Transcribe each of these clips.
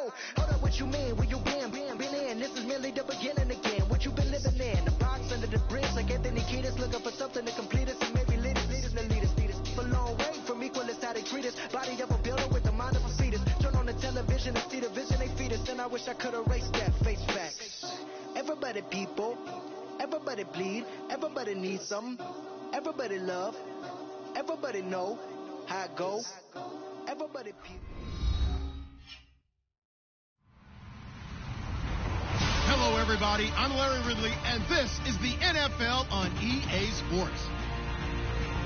go. Hold up, what you mean? Where you been in? This is merely the beginning again. What you been living in? The box under the bridge, like Anthony Kiedis, looking for something to complete us and maybe lead us to lead us. For long way from equal is how they treat us. Body of a builder with the mind of a fetus. Turn on the television and see the vision they feed us. And I wish I could erase that face back. Everybody people, everybody bleed, everybody needs something, everybody love, everybody know how it go. Everybody people. Hello, everybody. I'm Larry Ridley, and this is the NFL on EA Sports.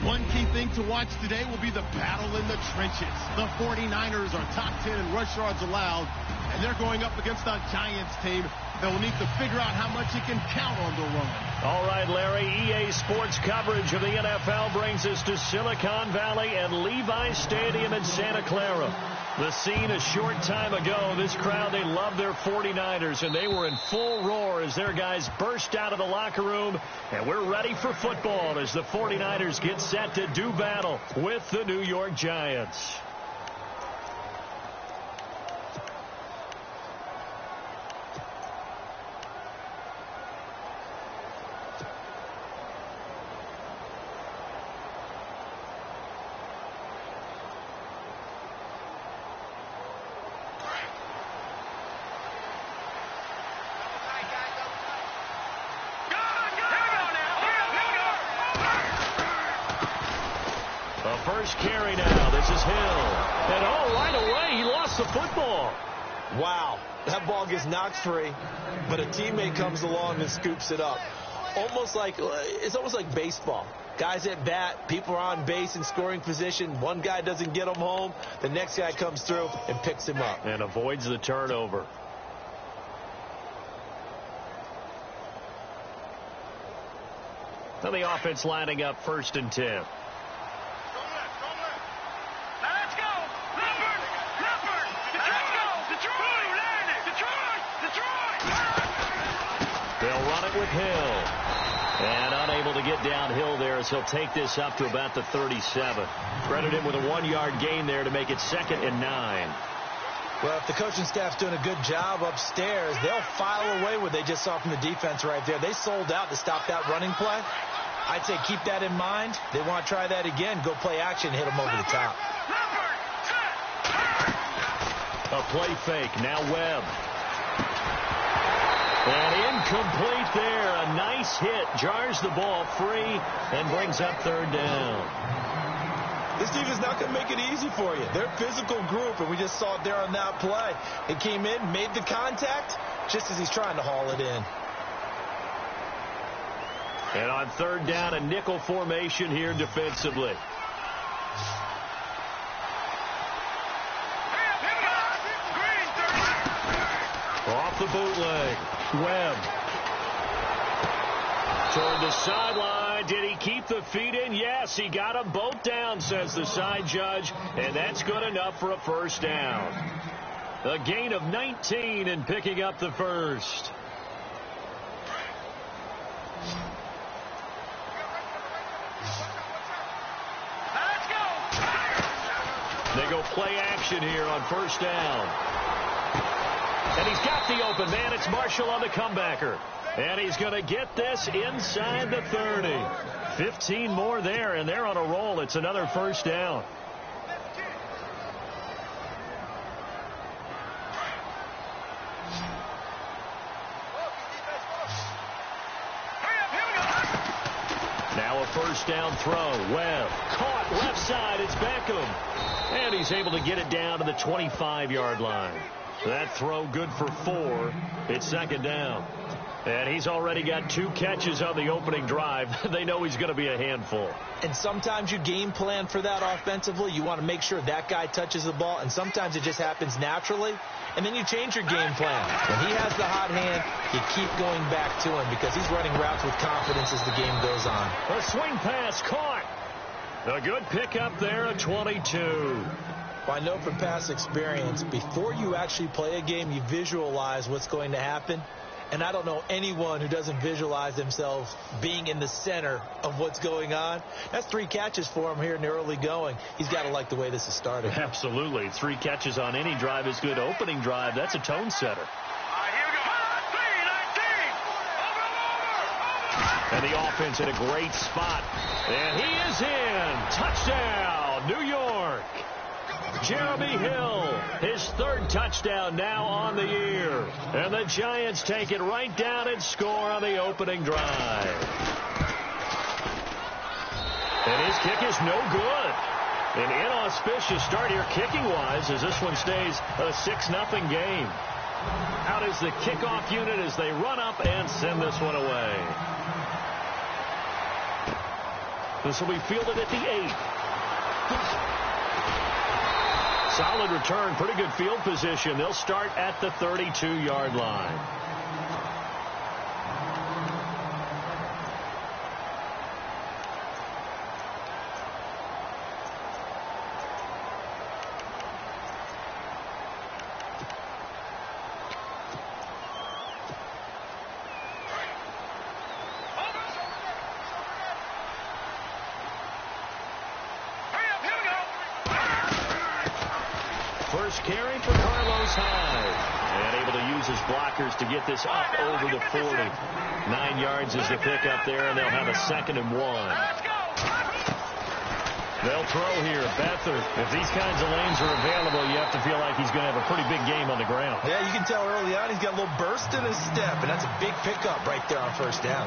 One key thing to watch today will be the battle in the trenches. The 49ers are top 10 in rush yards allowed, and they're going up against a Giants team that will need to figure out how much it can count on the run. All right, Larry, EA Sports coverage of the NFL brings us to Silicon Valley and Levi's Stadium in Santa Clara. The scene a short time ago, this crowd, they love their 49ers, and they were in full roar as their guys burst out of the locker room. And we're ready for football as the 49ers get set to do battle with the New York Giants. First carry now. This is Hill. And right away, he lost the football. Wow. That ball gets knocked free, but a teammate comes along and scoops it up. It's almost like baseball. Guys at bat, people are on base in scoring position. One guy doesn't get him home. The next guy comes through and picks him up. And avoids the turnover. Now the offense lining up 1st and 10. They'll run it with Hill. And unable to get downhill there as he'll take this up to about the 37. Credit him with a 1-yard gain there to make it 2nd and 9. Well, if the coaching staff's doing a good job upstairs, they'll file away what they just saw from the defense right there. They sold out to stop that running play. I'd say keep that in mind. They want to try that again. Go play action, hit them over the top. A play fake. Now Webb. And incomplete there. A nice hit. Jars the ball free and brings up 3rd down. This defense is not going to make it easy for you. They're a physical group, and we just saw it there on that play. It came in, made the contact, just as he's trying to haul it in. And on 3rd down, a nickel formation here defensively. Off the bootleg. Webb. Toward the sideline. Did he keep the feet in? Yes, he got them both down, says the side judge. And that's good enough for a 1st down. A gain of 19 and picking up the 1st. They go play action here on 1st down. And he's got the open man. It's Marshall on the comebacker. And he's going to get this inside the 30. 15 more there, and they're on a roll. It's another 1st down. Now a 1st down throw. Webb caught left side. It's Beckham. And he's able to get it down to the 25-yard line. That throw good for 4. It's 2nd down. And he's already got 2 catches on the opening drive. They know he's going to be a handful. And sometimes you game plan for that offensively. You want to make sure that guy touches the ball. And sometimes it just happens naturally. And then you change your game plan. When he has the hot hand, you keep going back to him because he's running routes with confidence as the game goes on. A swing pass caught. A good pickup there at 22. Well, I know from past experience, before you actually play a game, you visualize what's going to happen. And I don't know anyone who doesn't visualize themselves being in the center of what's going on. That's 3 catches for him here in the early going. He's got to like the way this is starting. Absolutely. 3 catches on any drive is good. Opening drive, that's a tone setter. And the offense in a great spot. And he is in. Touchdown, New York. Jeremy Hill, his 3rd touchdown now on the year. And the Giants take it right down and score on the opening drive. And his kick is no good. An inauspicious start here kicking-wise as this one stays a 6-0 game. Out is the kickoff unit as they run up and send this one away. This will be fielded at the 8. Solid return, pretty good field position. They'll start at the 32-yard line. First carry for Carlos Hyde. And able to use his blockers to get this up over the 40. 9 yards is the pickup there, and they'll have a 2nd and 1. They'll throw here. Beathard. If these kinds of lanes are available, you have to feel like he's going to have a pretty big game on the ground. Yeah, you can tell early on he's got a little burst in his step, and that's a big pickup right there on 1st down.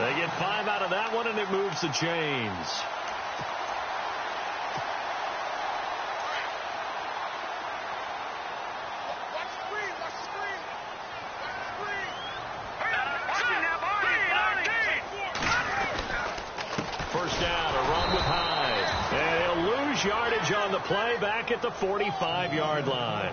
They get 5 out of that one, and it moves the chains. Yardage on the play back at the 45-yard line.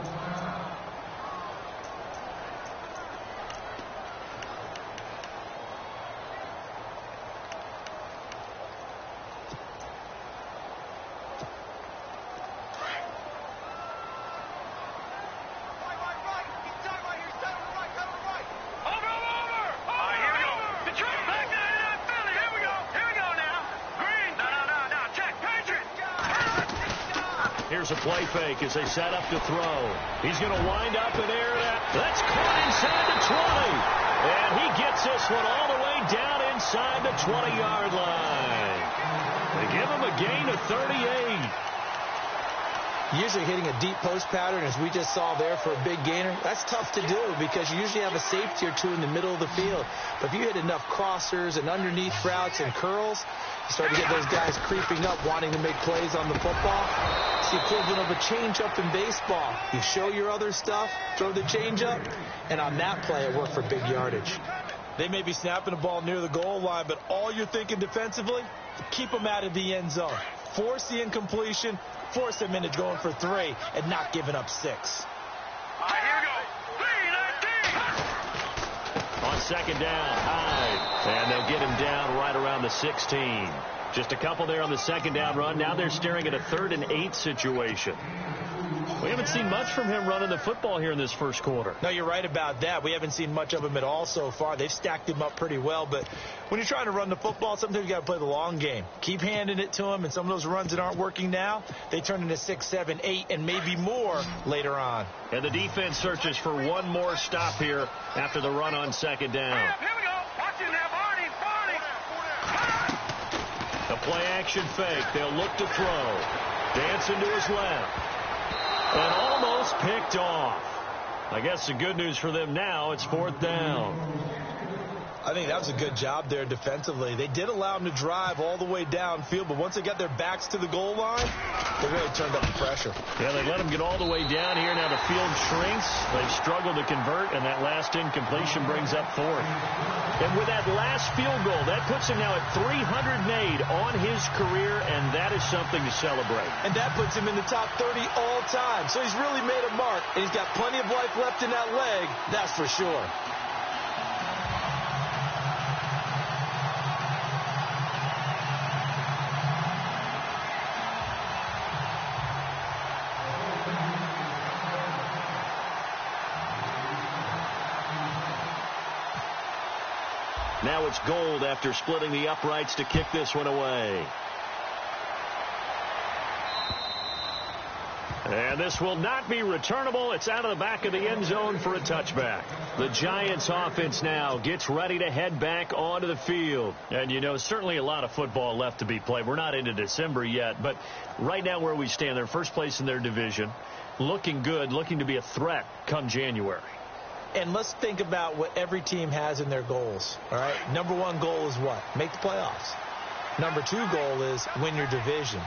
Here's a play fake as they set up to throw. He's going to wind up and air that. That's caught inside the 20. And he gets this one all the way down inside the 20-yard line. They give him a gain of 38. Usually hitting a deep post pattern, as we just saw there for a big gainer, that's tough to do because you usually have a safety or 2 in the middle of the field. But if you hit enough crossers and underneath routes and curls, you start to get those guys creeping up, wanting to make plays on the football. It's the equivalent of a change-up in baseball. You show your other stuff, throw the change-up, and on that play, it worked for big yardage. They may be snapping the ball near the goal line, but all you're thinking defensively, keep them out of the end zone. Force the incompletion, force them into going for 3, and not giving up 6. All right, here we go. On 2nd down, Hyde. And they'll get him down right around the 16. Just a couple there on the 2nd down run. Now they're staring at a 3rd and 8 situation. We haven't seen much from him running the football here in this first quarter. No, you're right about that. We haven't seen much of him at all so far. They've stacked him up pretty well, but when you're trying to run the football, sometimes you got to play the long game. Keep handing it to him, and some of those runs that aren't working now, they turn into 6, 7, 8, and maybe more later on. And the defense searches for one more stop here after the run on 2nd down. Here we go. Watch him now, Barney. A play-action fake. They'll look to throw. Dancing to his left. And almost picked off. I guess the good news for them now, it's 4th down. I think that was a good job there defensively. They did allow them to drive all the way downfield, but once they got their backs to the goal line, they really turned up the pressure. Yeah, they let them get all the way down here. Now the field shrinks. They've struggled to convert, and that last incompletion brings up 4th. And with that last field goal, that puts him now at 308 on his career, and that is something to celebrate. And that puts him in the top 30 all time. So he's really made a mark, and he's got plenty of life left in that leg, that's for sure. Now it's Gold after splitting the uprights to kick this one away. And this will not be returnable. It's out of the back of the end zone for a touchback. The Giants offense now gets ready to head back onto the field. And, you know, certainly a lot of football left to be played. We're not into December yet, but right now where we stand, they're first place in their division, looking good, looking to be a threat come January. And let's think about what every team has in their goals, all right? Number one goal is what? Make the playoffs. Number two goal is win your division.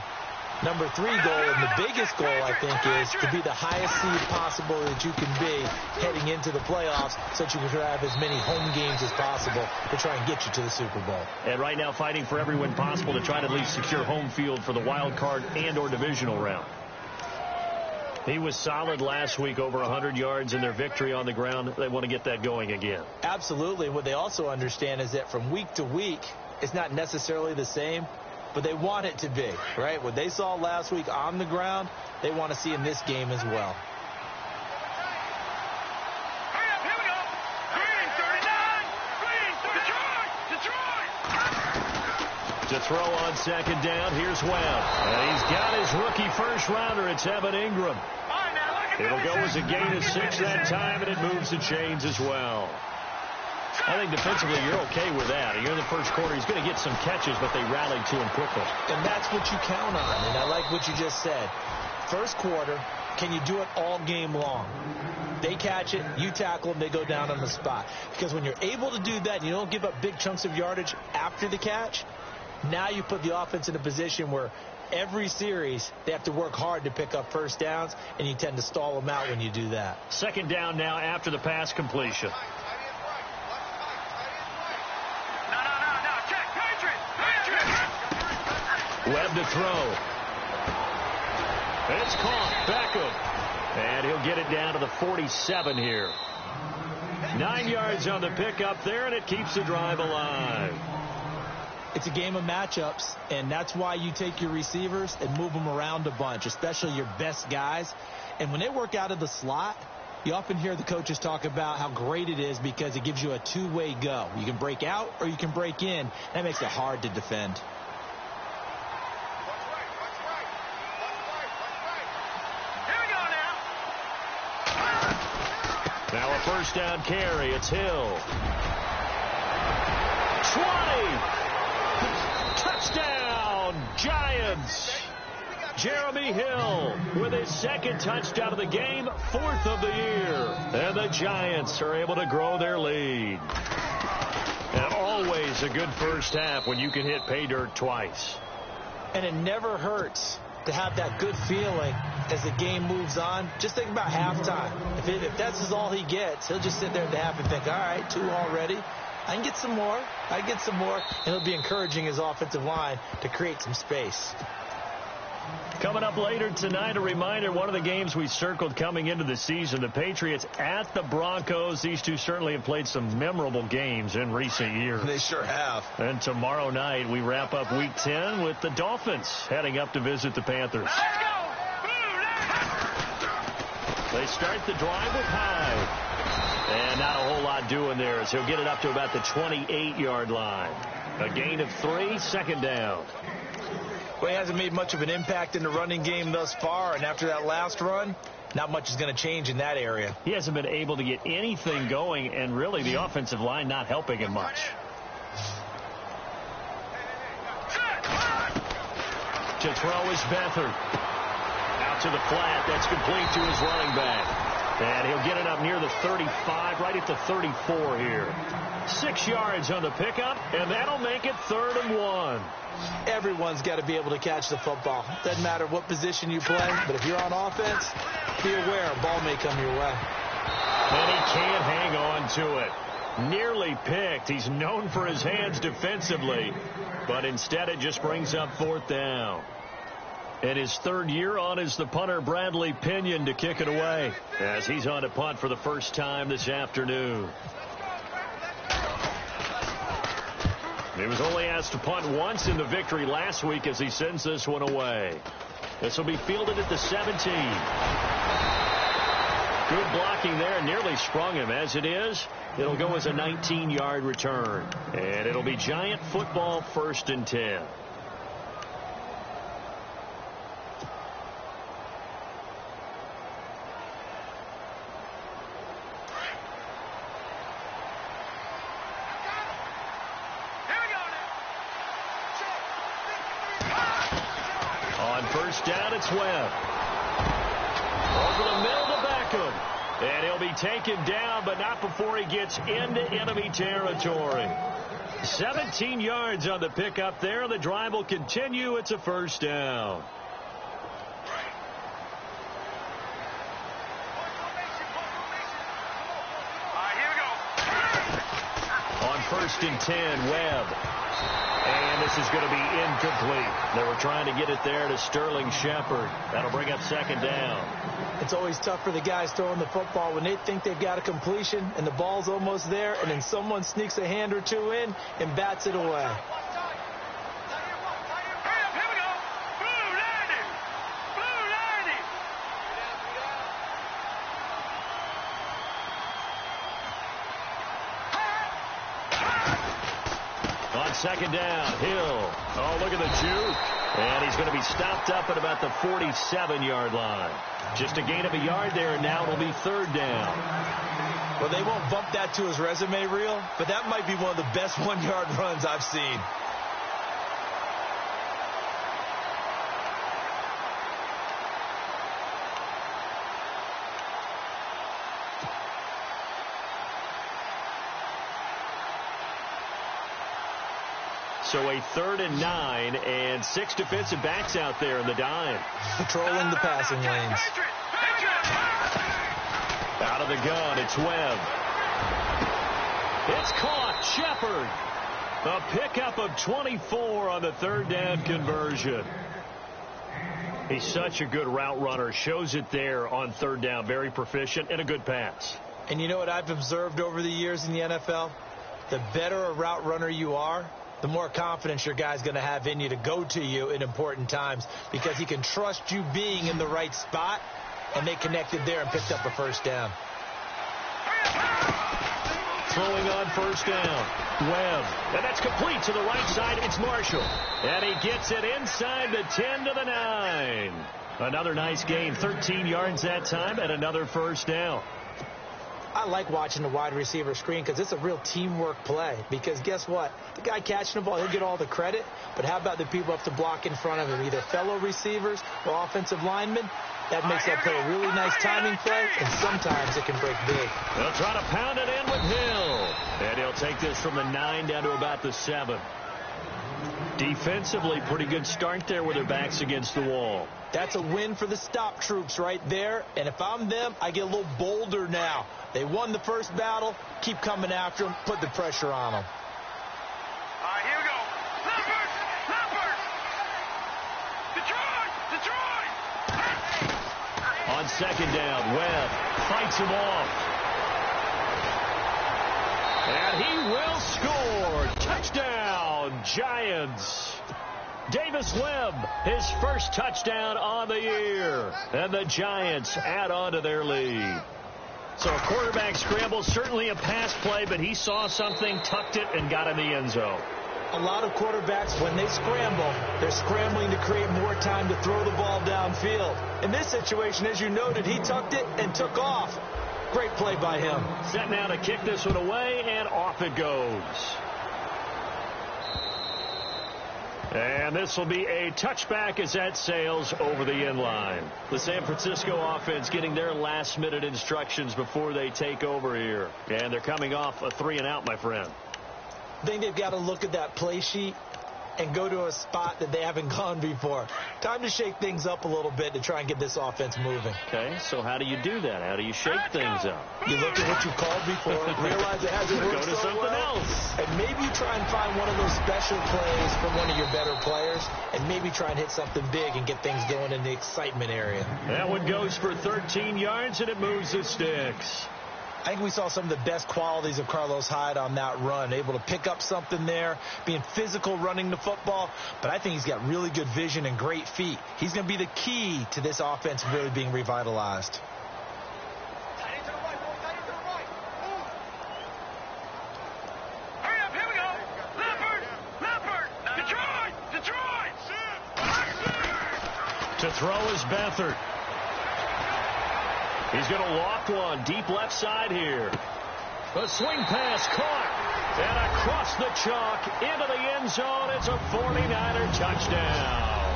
Number three goal, and the biggest goal, I think, is to be the highest seed possible that you can be heading into the playoffs so that you can have as many home games as possible to try and get you to the Super Bowl. And right now fighting for every win possible to try to at least secure home field for the wild card and or divisional round. He was solid last week, over 100 yards in their victory on the ground. They want to get that going again. Absolutely. What they also understand is that from week to week, it's not necessarily the same, but they want it to be, right? What they saw last week on the ground, they want to see in this game as well. Here we go. Green 39. Green 39. Detroit. To throw on second down, here's Webb. And he's got his rookie first rounder. It's Evan Ingram. It'll go as a gain of 6 that time, and it moves the chains as well. I think defensively you're okay with that. You're in the first quarter. He's going to get some catches, but they rallied to him quickly. And that's what you count on. And I like what you just said. First quarter, can you do it all game long? They catch it, you tackle them, they go down on the spot. Because when you're able to do that and you don't give up big chunks of yardage after the catch, now you put the offense in a position where every series they have to work hard to pick up first downs, and you tend to stall them out when you do that. Second down now after the pass completion. Webb to throw. It's caught. Beckham. And he'll get it down to the 47 here. 9 yards on the pickup there, and it keeps the drive alive. It's a game of matchups, and that's why you take your receivers and move them around a bunch, especially your best guys. And when they work out of the slot, you often hear the coaches talk about how great it is because it gives you a two-way go. You can break out or you can break in. That makes it hard to defend. Now a first down carry. It's Hill. 20. Touchdown, Giants. Jeremy Hill with his second touchdown of the game, 4th of the year. And the Giants are able to grow their lead. And always a good first half when you can hit pay dirt twice. And it never hurts to have that good feeling as the game moves on. Just think about halftime. If that's all he gets, he'll just sit there at the half and think, all right, 2 already. I can get some more. I can get some more. And he'll be encouraging his offensive line to create some space. Coming up later tonight, a reminder, one of the games we circled coming into the season, the Patriots at the Broncos. These two certainly have played some memorable games in recent years. They sure have. And tomorrow night, we wrap up Week 10 with the Dolphins heading up to visit the Panthers. They start the drive with Hyde. And not a whole lot doing there as he'll get it up to about the 28-yard line. A gain of 3, second down. Well, he hasn't made much of an impact in the running game thus far, and after that last run, not much is going to change in that area. He hasn't been able to get anything going, and really the offensive line not helping him much. To throw is Beathard. Out to the flat. That's complete to his running back. And he'll get it up near the 35, right at the 34 here. 6 yards on the pickup, and that'll make it 3rd and 1. Everyone's got to be able to catch the football. Doesn't matter what position you play, but if you're on offense, be aware a ball may come your way. And he can't hang on to it. Nearly picked. He's known for his hands defensively, but instead it just brings up 4th down. And his 3rd year on is the punter Bradley Pinion to kick it away as he's on to punt for the first time this afternoon. He was only asked to punt once in the victory last week as he sends this one away. This will be fielded at the 17. Good blocking there, nearly sprung him. As it is, it'll go as a 19-yard return. And it'll be Giant football, 1st and 10. On 1st down, it's Webb. Over the middle to Beckham. And he'll be taken down, but not before he gets into enemy territory. 17 yards on the pickup there. The drive will continue. It's a 1st down. On 1st and 10, Webb. And this is going to be incomplete. They were trying to get it there to Sterling Shepard. That'll bring up 2nd down. It's always tough for the guys throwing the football when they think they've got a completion and the ball's almost there, and then someone sneaks a hand or two in and bats it away. On 2nd down, Hill. Oh, look at the juke. And he's going to be stopped up at about the 47-yard line. Just a gain of a yard there, and now it'll be 3rd down. Well, they won't bump that to his resume reel, but that might be one of the best 1-yard runs I've seen. So a 3rd and 9, and 6 defensive backs out there in the dime. Patrolling the passing lanes. Out of the gun, it's Webb. It's caught. Shepard. A pickup of 24 on the 3rd down conversion. He's such a good route runner. Shows it there on 3rd down. Very proficient and a good pass. And you know what I've observed over the years in the NFL? The better a route runner you are, the more confidence your guy's going to have in you to go to you in important times, because he can trust you being in the right spot, and they connected there and picked up a 1st down. Throwing on 1st down. Webb. And that's complete to the right side. It's Marshall. And he gets it inside the 10 to the 9. Another nice gain. 13 yards that time and another 1st down. I like watching the wide receiver screen because it's a real teamwork play. Because guess what? The guy catching the ball, he'll get all the credit. But how about the people up to block in front of him, either fellow receivers or offensive linemen? That makes that play a really nice timing play, and sometimes it can break big. They'll try to pound it in with Hill. And he'll take this from the 9 down to about the 7. Defensively, pretty good start there with their backs against the wall. That's a win for the stop troops right there. And if I'm them, I get a little bolder now. They won the first battle. Keep coming after them. Put the pressure on them. All right, here we go. Lampert! Detroit! On 2nd down, Webb fights him off. And he will score. Touchdown, Giants. Davis Webb, his first touchdown on the year. And the Giants add on to their lead. So a quarterback scramble, certainly a pass play, but he saw something, tucked it, and got in the end zone. A lot of quarterbacks, when they scramble, they're scrambling to create more time to throw the ball downfield. In this situation, as you noted, he tucked it and took off. Great play by him. Set now to kick this one away, and off it goes. And this will be a touchback as that sails over the end line. The San Francisco offense getting their last-minute instructions before they take over here. And they're coming off a 3-and-out, my friend. I think they've got to look at that play sheet and go to a spot that they haven't gone before. Time to shake things up a little bit to try and get this offense moving. Okay, so how do you do that? How do you shake things up? You look at what you called before, realize it hasn't worked Go to so something well, else. and maybe you try and find one of those special plays from one of your better players, and maybe try and hit something big and get things going in the excitement area. That one goes for 13 yards, and it moves the sticks. I think we saw some of the best qualities of Carlos Hyde on that run, able to pick up something there, being physical running the football, but I think he's got really good vision and great feet. He's going to be the key to this offense really being revitalized. throw is Beathard. He's going to loft one deep left side here. The swing pass caught. And across the chalk into the end zone. It's a 49er touchdown.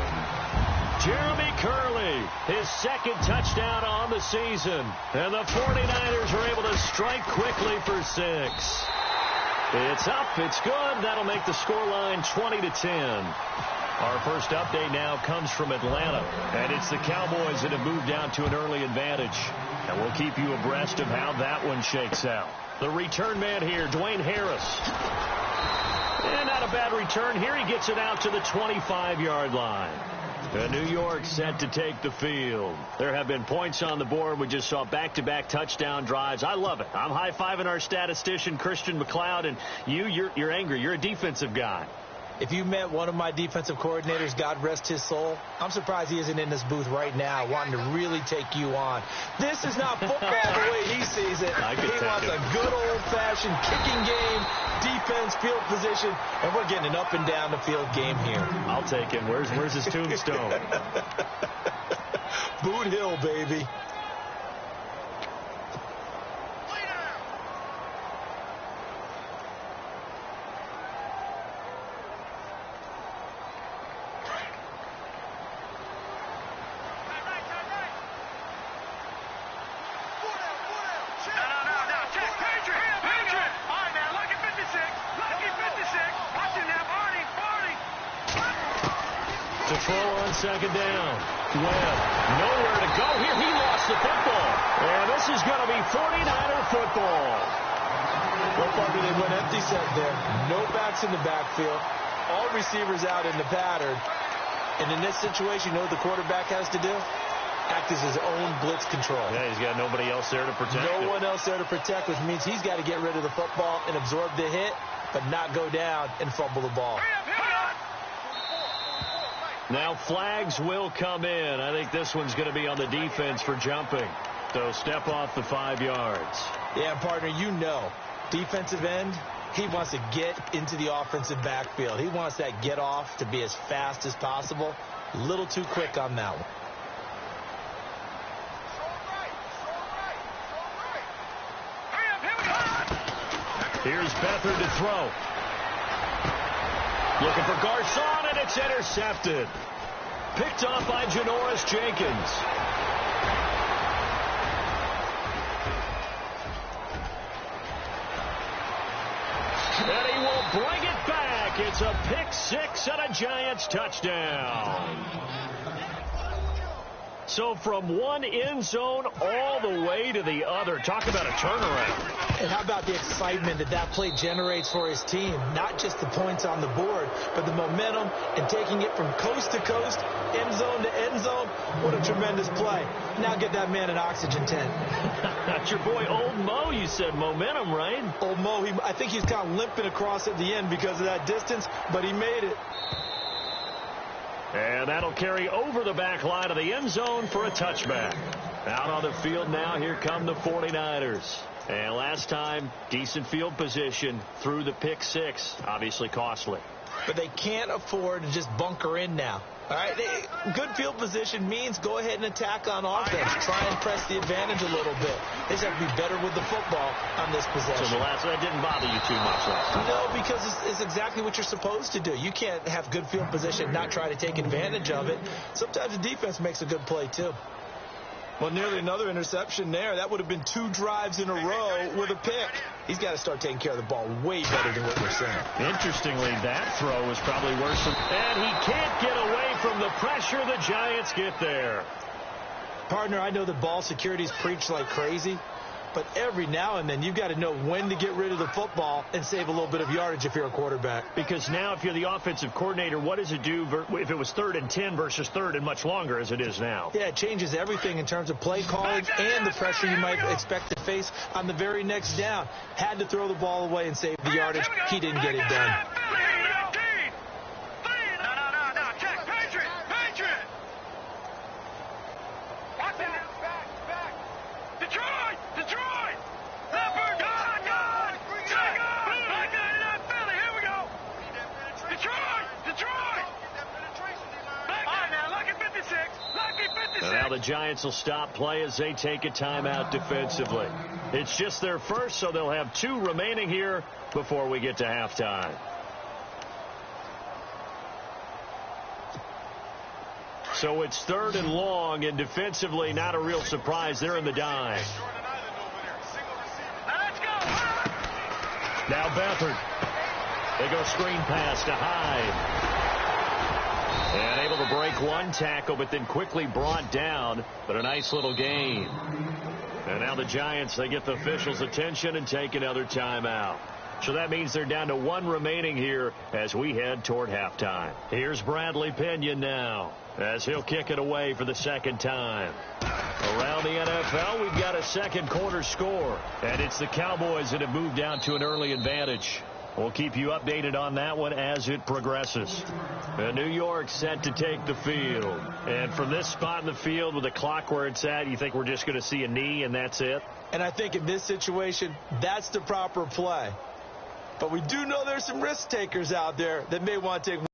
Jeremy Curley, his second touchdown on the season. And the 49ers are able to strike quickly for 6. It's up. It's good. That'll make the scoreline 20-10. Our first update now comes from Atlanta, and it's the Cowboys that have moved down to an early advantage. And we'll keep you abreast of how that one shakes out. The return man here, Dwayne Harris. And not a bad return here. He gets it out to the 25-yard line. And New York set to take the field. There have been points on the board. We just saw back-to-back touchdown drives. I love it. I'm high-fiving our statistician, Christian McLeod, and you're angry. You're a defensive guy. If you met one of my defensive coordinators, God rest his soul, I'm surprised he isn't in this booth right now wanting to really take you on. This is not football the way he sees it. He wants a good old-fashioned kicking game, defense, field position, and we're getting an up-and-down-the-field game here. I'll take him. Where's his tombstone? Boot Hill, baby. Second down. Webb, nowhere to go here. He lost the football. And this is going to be 49er football. Well, Parker, they went empty set there. No backs in the backfield. All receivers out in the pattern. And in this situation, you know what the quarterback has to do? Act as his own blitz control. Yeah, he's got nobody else there to protect No one else there to protect, which means he's got to get rid of the football and absorb the hit, but not go down and fumble the ball. Now flags will come in. I think this one's going to be on the defense for jumping. So step off the 5 yards. Yeah, partner, you know, defensive end, he wants to get into the offensive backfield. He wants that get off to be as fast as possible. A little too quick on that one. Here's Beathard to throw. Looking for Garcon, and it's intercepted. Picked off by Janoris Jenkins. And he will bring it back. It's a pick six and a Giants touchdown. So from one end zone all the way to the other. Talk about a turnaround. And how about the excitement that play generates for his team? Not just the points on the board, but the momentum and taking it from coast to coast, end zone to end zone. What a tremendous play. Now get that man an oxygen tent. That's your boy Old Mo. You said momentum, right? Old Mo, I think he's kind of limping across at the end because of that distance, but he made it. And that'll carry over the back line of the end zone for a touchback. Out on the field now, here come the 49ers. And last time, decent field position through the pick six. Obviously costly. But they can't afford to just bunker in now. All right, good field position means go ahead and attack on offense. Try and press the advantage a little bit. They just have to be better with the football on this possession. So that didn't bother you too much last time? No, because it's exactly what you're supposed to do. You can't have good field position and not try to take advantage of it. Sometimes the defense makes a good play, too. Well, nearly another interception there. That would have been 2 drives in a row with a pick. He's got to start taking care of the ball way better than what we're saying. Interestingly, that throw was probably worse. And he can't get away from the pressure. The Giants get there. Partner, I know that ball security's preached like crazy, but every now and then you've got to know when to get rid of the football and save a little bit of yardage if you're a quarterback. Because now if you're the offensive coordinator, what does it do if it was 3rd and 10 versus 3rd and much longer as it is now? Yeah, it changes everything in terms of play calling and the pressure you might expect to face on the very next down. Had to throw the ball away and save the yardage. He didn't get it done. Giants will stop play as they take a timeout defensively. It's just their first, so they'll have 2 remaining here before we get to halftime. So it's 3rd and long, and defensively, not a real surprise. They're in the dime. Now Beathard. They go screen pass to Hyde. And able to break one tackle, but then quickly brought down. But a nice little gain. And now the Giants, they get the officials' attention and take another timeout. So that means they're down to 1 remaining here as we head toward halftime. Here's Bradley Pinion now as he'll kick it away for the 2nd time. Around the NFL, we've got a second quarter score. And it's the Cowboys that have moved out to an early advantage. We'll keep you updated on that one as it progresses. And New York set to take the field. And from this spot in the field with the clock where it's at, you think we're just going to see a knee and that's it? And I think in this situation, that's the proper play. But we do know there's some risk takers out there that may want to take